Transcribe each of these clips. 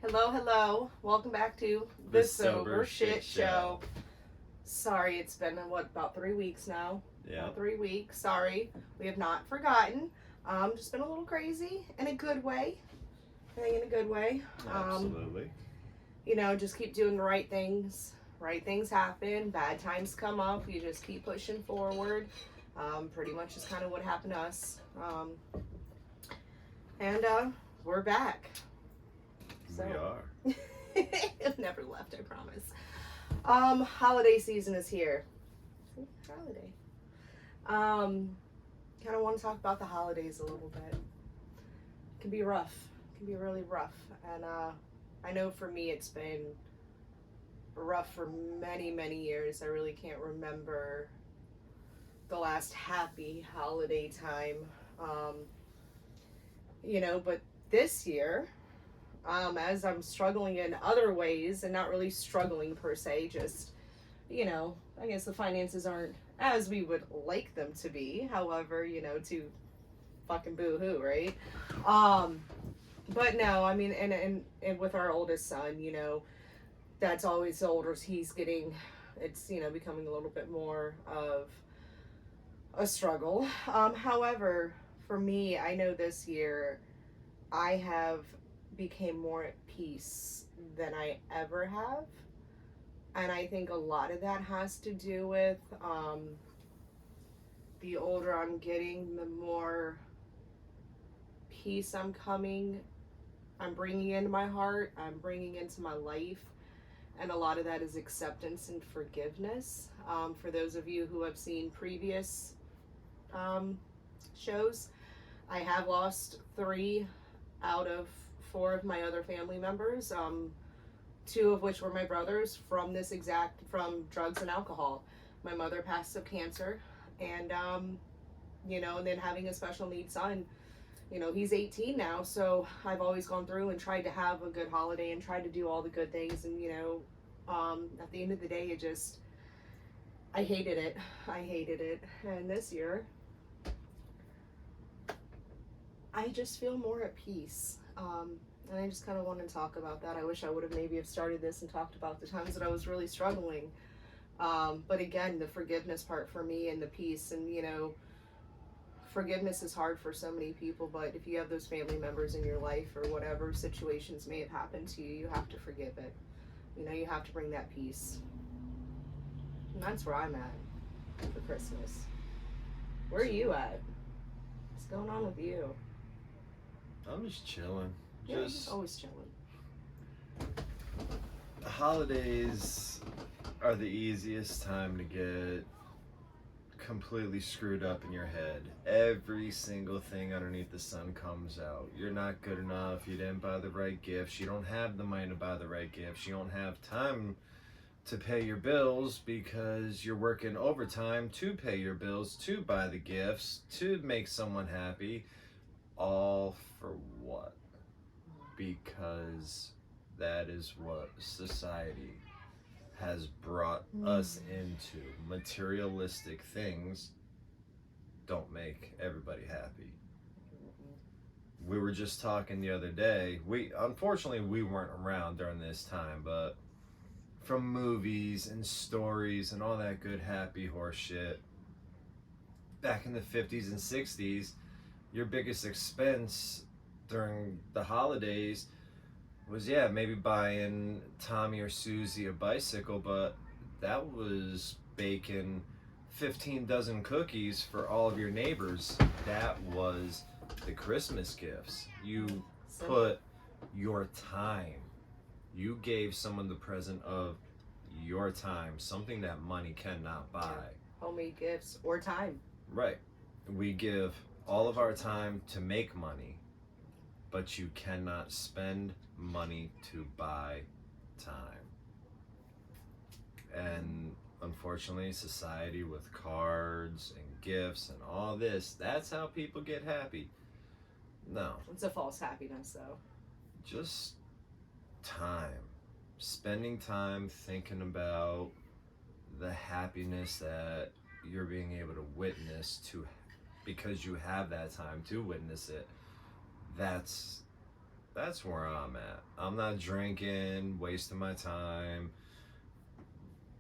Hello, hello. Welcome back to The Sober Shit Show. Sorry, it's been about 3 weeks now. Yeah, About 3 weeks. Sorry, we have not forgotten. Just been a little crazy in a good way. I think in a good way. absolutely. Just keep doing the right things. Right things happen. Bad times come up. You just keep pushing forward. Pretty much is kind of what happened to us. And we're back. We are. I've never left, I promise. Holiday season is here. Holiday. Kind of want to talk about the holidays a little bit. It can be rough. It can be really rough. And I know for me it's been rough for many, many years. I really can't remember the last happy holiday time. But this year, as I'm struggling in other ways, and not really struggling per se, just, I guess the finances aren't as we would like them to be. However, to fucking boo hoo, right? But no, I mean, and with our oldest son, that's always the older he's getting, it's, becoming a little bit more of a struggle. However, for me, I know this year I have became more at peace than I ever have. And I think a lot of that has to do with the older I'm getting, the more peace I'm bringing into my heart, I'm bringing into my life. And a lot of that is acceptance and forgiveness. For those of you who have seen previous shows, I have lost 3 out of 4 of my other family members, 2 of which were my brothers from drugs and alcohol. My mother passed of cancer, and and then having a special needs son. He's 18 now, so I've always gone through and tried to have a good holiday and tried to do all the good things, and at the end of the day, I hated it. And this year, I just feel more at peace. And I just kind of want to talk about that. I wish I would have maybe have started this and talked about the times that I was really struggling. But again, the forgiveness part for me and the peace, and forgiveness is hard for so many people, but if you have those family members in your life or whatever situations may have happened to you, you have to forgive it. You have to bring that peace. And that's where I'm at for Christmas. Where are you at? What's going on with you? I'm just chilling. Yeah, just always chilling. The holidays are the easiest time to get completely screwed up in your head. Every single thing underneath the sun comes out. You're not good enough. You didn't buy the right gifts. You don't have the money to buy the right gifts. You don't have time to pay your bills because you're working overtime to pay your bills, to buy the gifts, to make someone happy. All for what? Because that is what society has brought us into. Materialistic things don't make everybody happy. We were just talking the other day. Unfortunately we weren't around during this time, but from movies and stories and all that good happy horse shit, back in the 50s and 60s, your biggest expense during the holidays was maybe buying Tommy or Susie a bicycle, but that was baking 15 dozen cookies for all of your neighbors. That was the Christmas gifts. You put your time. You gave someone the present of your time, something that money cannot buy. Homemade gifts or time. Right. We give all of our time to make money, but you cannot spend money to buy time. And unfortunately, society with cards and gifts and all this, that's how people get happy. No. It's a false happiness, though. Just time. Spending time thinking about the happiness that you're being able to witness because you have that time to witness it. That's That's where I'm at. I'm not drinking, wasting my time,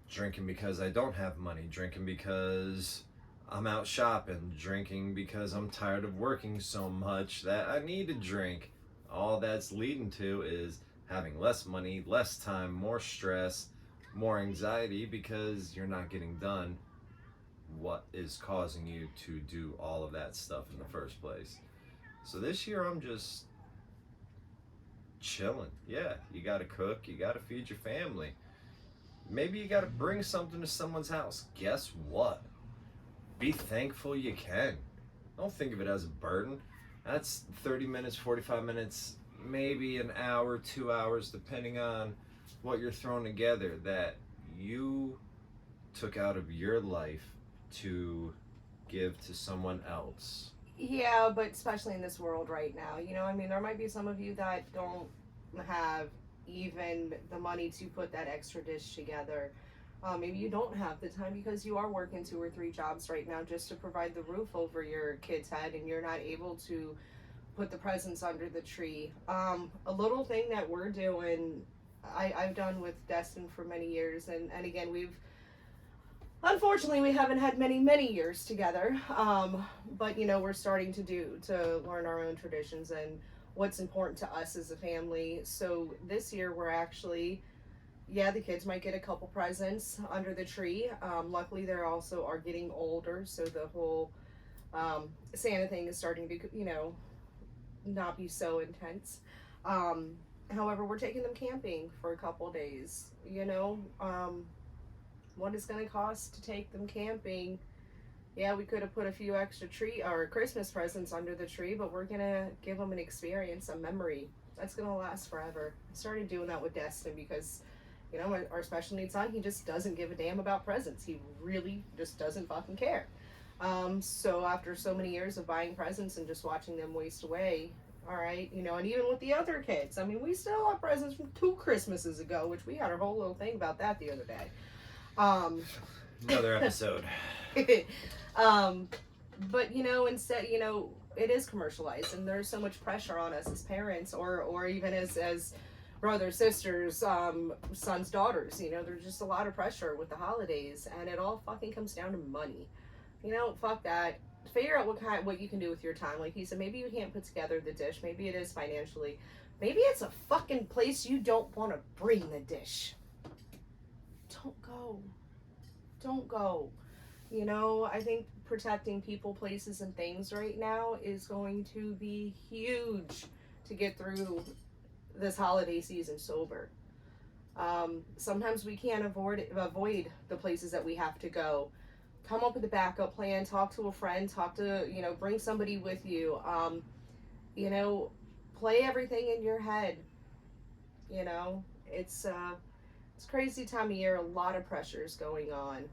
drinking because I don't have money, drinking because I'm out shopping, drinking because I'm tired of working so much that I need to drink. All that's leading to is having less money, less time, more stress, more anxiety because you're not getting done what is causing you to do all of that stuff in the first place. So this year I'm just chilling. Yeah, you gotta cook, you gotta feed your family. Maybe you gotta bring something to someone's house. Guess what? Be thankful you can. Don't think of it as a burden. That's 30 minutes, 45 minutes, maybe an hour, 2 hours, depending on what you're throwing together, that you took out of your life to give to someone else. Yeah, but especially in this world right now, I mean, there might be some of you that don't have even the money to put that extra dish together. Maybe you don't have the time because you are working 2 or 3 jobs right now just to provide the roof over your kid's head, and you're not able to put the presents under the tree. A little thing that we're doing, I've done with Destin for many years, and again, unfortunately, we haven't had many years together. But we're starting to learn our own traditions and what's important to us as a family. So this year, we're actually, yeah, the kids might get a couple presents under the tree. Luckily, they also are getting older, so the whole Santa thing is starting to, not be so intense. Um, However, we're taking them camping for a couple days. What it's going to cost to take them camping. Yeah, we could have put a few extra tree or Christmas presents under the tree, but we're going to give them an experience, a memory that's going to last forever. I started doing that with Destin because, our special needs son, he just doesn't give a damn about presents. He really just doesn't fucking care. So after so many years of buying presents and just watching them waste away, all right, and even with the other kids, I mean, we still have presents from 2 Christmases ago, which we had a whole little thing about that the other day. Another episode. um, but instead, it is commercialized, and there's so much pressure on us as parents, or even as brothers, sisters, sons, daughters. There's just a lot of pressure with the holidays, and it all fucking comes down to money. Fuck that. Figure out what you can do with your time. Like he said, maybe you can't put together the dish. Maybe it is financially. Maybe it's a fucking place you don't want to bring the dish. Don't go. Don't go. I think protecting people, places, and things right now is going to be huge to get through this holiday season sober. Sometimes we can't avoid the places that we have to go. Come up with a backup plan. Talk to a friend. Bring somebody with you. Play everything in your head. It's crazy time of year. A lot of pressures going on.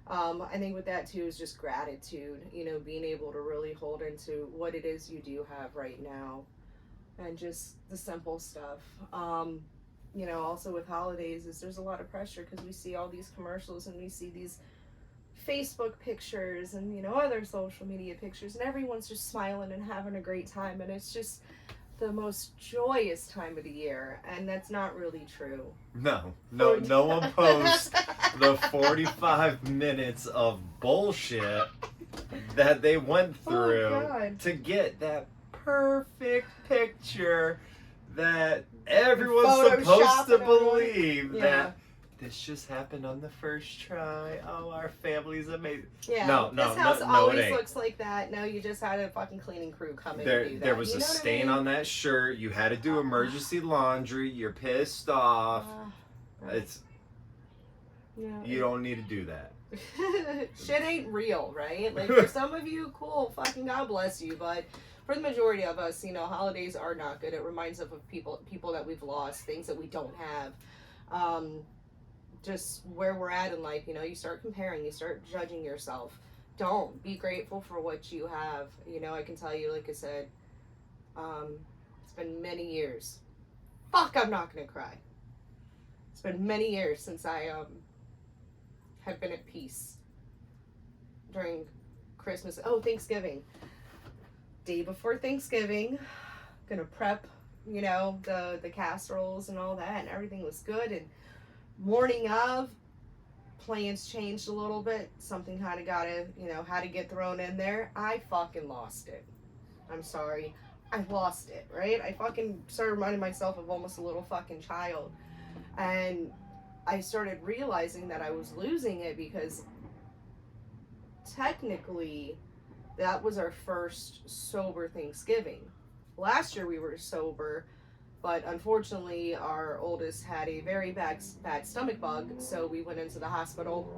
I think with that too is just gratitude, being able to really hold into what it is you do have right now and just the simple stuff. Also with holidays is there's a lot of pressure because we see all these commercials and we see these Facebook pictures and, other social media pictures, and everyone's just smiling and having a great time, and it's just the most joyous time of the year, and that's not really true. No one posts the 45 minutes of bullshit that they went through to get that perfect picture that everyone's supposed to believe that this just happened on the first try. Oh, our family's amazing. Yeah, this house always looks like that. No, you just had a fucking cleaning crew come in and do that. There was a stain on that shirt. You had to do emergency laundry. You're pissed off. You don't need to do that. Shit ain't real, right? Like for some of you, cool, fucking God bless you, but for the majority of us, holidays are not good. It reminds us of people that we've lost, things that we don't have. Just where we're at in life, you start comparing, you start judging yourself. Don't be grateful for what you have. I can tell you, like I said, it's been many years. Fuck, I'm not gonna cry. It's been many years since I have been at peace during Christmas. Oh, Thanksgiving. Day before Thanksgiving, gonna prep you know, the casseroles and all that, and everything was good. And morning of, plans changed a little bit. Something had to gotta, you know, had to get thrown in there. I fucking lost it. I'm sorry. I lost it, right? I fucking started reminding myself of almost a little fucking child. And I started realizing that I was losing it because technically that was our first sober Thanksgiving. Last year we were sober, but unfortunately our oldest had a very bad stomach bug, so we went into the hospital.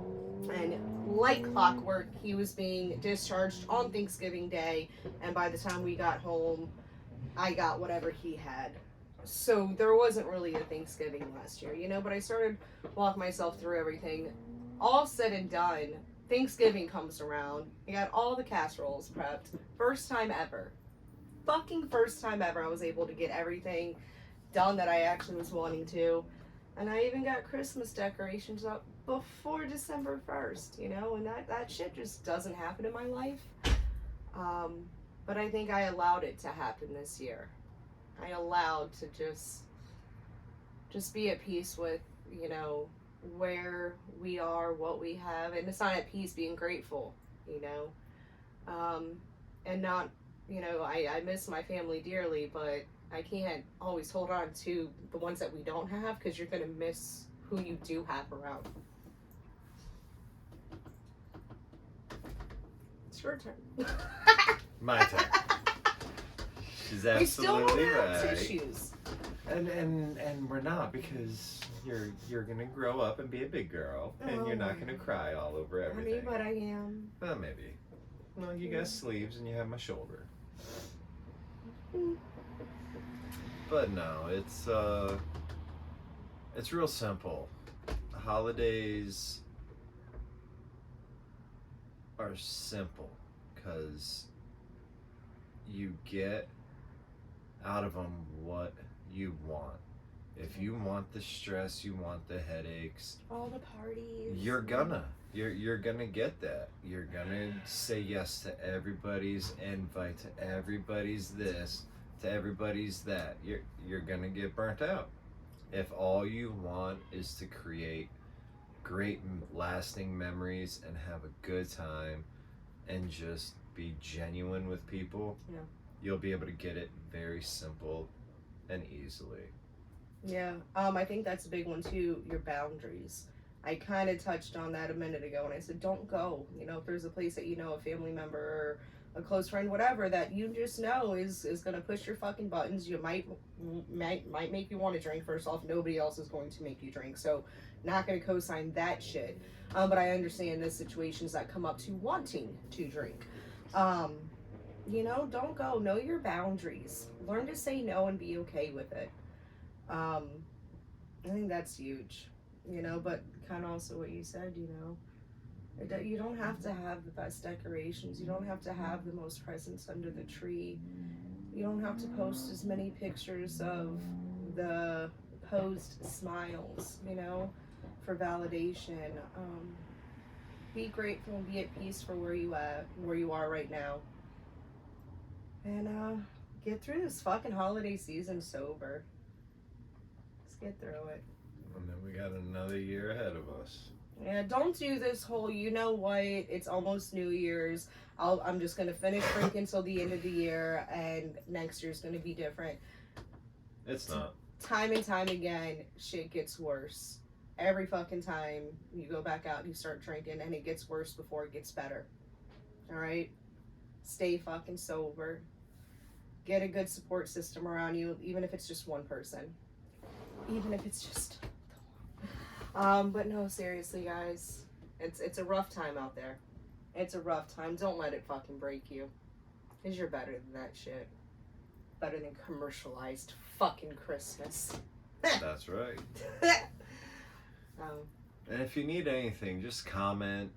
And like clockwork, he was being discharged on Thanksgiving Day, and by the time we got home, I got whatever he had. So there wasn't really a Thanksgiving last year, you know, but I started walking myself through everything. All said and done, Thanksgiving comes around. I got all the casseroles prepped. First time ever. Fucking first time ever I was able to get everything done that I actually was wanting to. And I even got Christmas decorations up before December 1st, you know, and that shit just doesn't happen in my life. But I think I allowed it to happen this year. I allowed to just be at peace with, you know, where we are, what we have, and it's not at peace being grateful, you know, and not, you know, I miss my family dearly, but I can't always hold on to the ones that we don't have because you're gonna miss who you do have around. It's your turn. My turn. She's absolutely we still don't have right. tissues. And we're not, because you're gonna grow up and be a big girl, and you're not gonna cry all over everything. Honey, but I am. Well, maybe. Well, you got sleeves and you have my shoulder. But no, it's real simple. Holidays are simple because you get out of them what you want. If you want the stress, you want the headaches, all the parties, you're gonna get that. You're gonna say yes to everybody's invite, to everybody's this, to everybody's that. You're gonna get burnt out. If all you want is to create great lasting memories and have a good time and just be genuine with people, yeah, you'll be able to get it very simple and easily. Yeah, I think that's a big one too, your boundaries. I kind of touched on that a minute ago when I said don't go. You know, if there's a place that you know, a family member or a close friend, whatever, that you just know is going to push your fucking buttons. You might make you want to drink. First off, nobody else is going to make you drink, so not going to co-sign that shit. But I understand the situations that come up to wanting to drink. You know, don't go. Know your boundaries. Learn to say no and be okay with it. I think that's huge, you know, but kind of also what you said, you know, you don't have to have the best decorations. You don't have to have the most presents under the tree. You don't have to post as many pictures of the posed smiles, you know, for validation. Be grateful and be at peace for where you are right now. And get through this fucking holiday season sober. Get through it. And then we got another year ahead of us. Yeah, don't do this whole, you know what, it's almost New Year's, I'm just going to finish drinking till the end of the year, and next year's going to be different. It's not. Time and time again, shit gets worse. Every fucking time you go back out and you start drinking, and it gets worse before it gets better. Alright? Stay fucking sober. Get a good support system around you, even if it's just one person. Even if it's just but no, seriously, guys, it's a rough time out there. It's a rough time. Don't let it fucking break you, because you're better than that shit. Better than commercialized fucking Christmas. That's right. And if you need anything, just comment,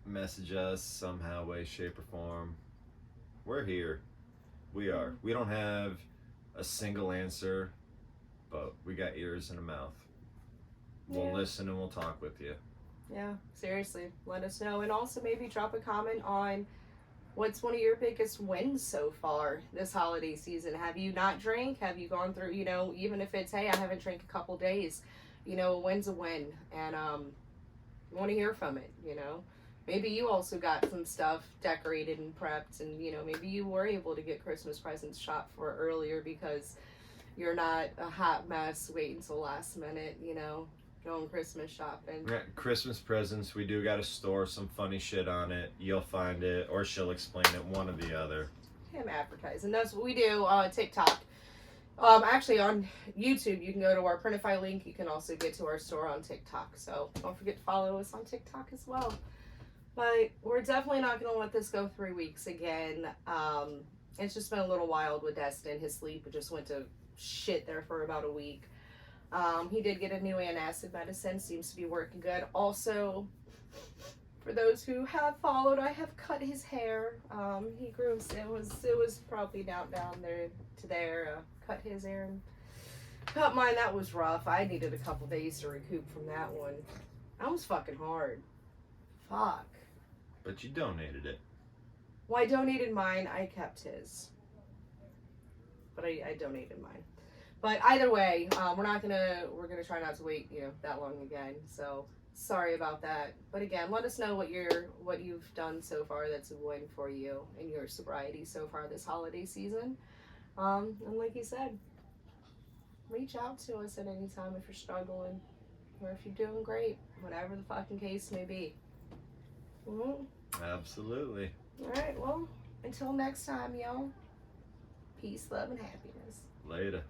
message us somehow, way, shape, or form. We're here. We are. We don't have a single answer, but we got ears and a mouth. We'll listen and we'll talk with you. Yeah, seriously, let us know. And also maybe drop a comment on What's one of your biggest wins so far this holiday season? Have you not drank? Have you gone through, even if it's, hey, I haven't drank a couple days, a win's a win. And I want to hear from it. Maybe you also got some stuff decorated and prepped, and, maybe you were able to get Christmas presents shopped for earlier because you're not a hot mess waiting till last minute, going Christmas shopping. Yeah, Christmas presents, we do got to store some funny shit on it. You'll find it, or she'll explain it, one or the other. Him advertising. That's what we do on TikTok. Actually, on YouTube, you can go to our Printify link. You can also get to our store on TikTok. So don't forget to follow us on TikTok as well. But we're definitely not going to let this go 3 weeks again. It's just been a little wild with Destin. His sleep just went to shit there for about a week. He did get a new antacid medicine, seems to be working good. Also, for those who have followed, I have cut his hair. He grew, it was probably down there to there. Cut his hair and cut mine. That was rough. I needed a couple days to recoup from that one. That was fucking hard. Fuck. But you donated it. Well, I donated mine. I kept his. But I donated mine. But either way, we're gonna try not to wait, that long again. So sorry about that. But again, let us know what you've done so far that's a win for you in your sobriety so far this holiday season. And like you said, reach out to us at any time if you're struggling or if you're doing great, whatever the fucking case may be. Absolutely. All right. Well, until next time, y'all. Peace, love, and happiness. Later.